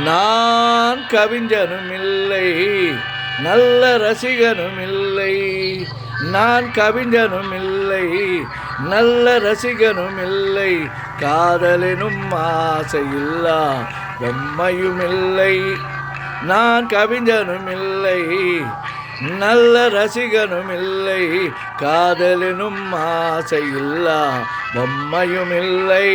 நான் கவிஞனும் இல்லை, நல்ல ரசிகனும் இல்லை. நான் கவிஞனும் இல்லை, நல்ல ரசிகனும் இல்லை. காதலினும் ஆசையில்லா பொம்மையும் இல்லை. நான் கவிஞனும் இல்லை, நல்ல ரசிகனும் இல்லை. காதலினும் ஆசையில்லா பொம்மையும் இல்லை.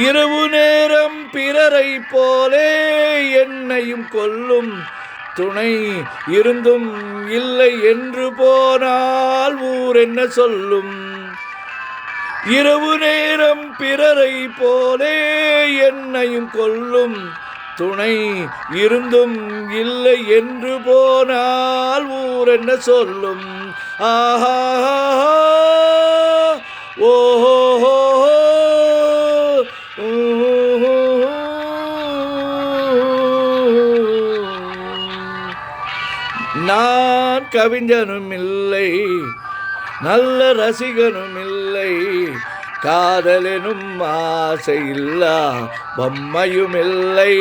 இரவு நேரம் பிறரை போலே என்னையும் கொல்லும் துணை இருந்தும் இல்லை என்று போனால் ஊர் என்ன சொல்லும். இரவு நேரம் பிறரை போலே என்னையும் கொல்லும் துணை இருந்தும் இல்லை என்று போனால் ஊர் என்ன சொல்லும். ஆஹா ஓஹோ நான் கவிஞனும் இல்லை, நல்ல ரசிகனும் இல்லை. காதலெனும் ஆசையில்லா பொம்மையும் இல்லை.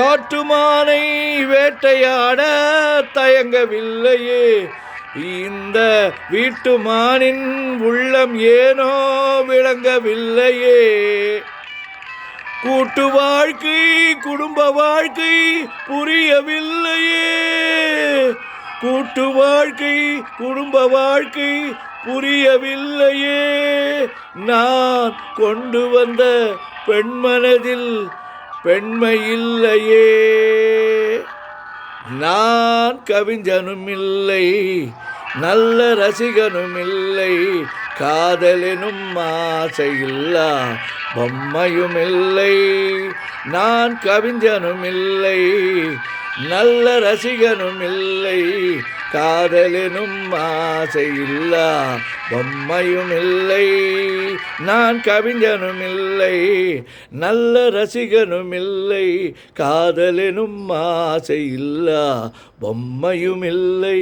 காட்டுமானை வேட்டையாட தயங்கவில்லையே இந்த வீட்டுமானின் உள்ளம் ஏனோ விளங்கவில்லையே. கூட்டு வாழ்க்கை குடும்ப வாழ்க்கை புரியவில்லையே. கூட்டு வாழ்க்கை குடும்ப வாழ்க்கை புரியவில்லையே. நான் கொண்டு வந்த பெண்மனதில் பெண்மை இல்லையே. நான் கவிஞனும் இல்லை, நல்ல ரசிகனும் இல்லை. காதலெனும் ஆசையில்லா பொம்மையும் இல்லை. நான் கவிஞனும் இல்லை, நல்ல ரசிகனும் இல்லை. காதலெனும் ஆசையில்லா பொம்மையும் இல்லை. நான் கவிஞனும் இல்லை, நல்ல ரசிகனும் இல்லை. காதலெனும் ஆசையில்லா பொம்மையும் இல்லை.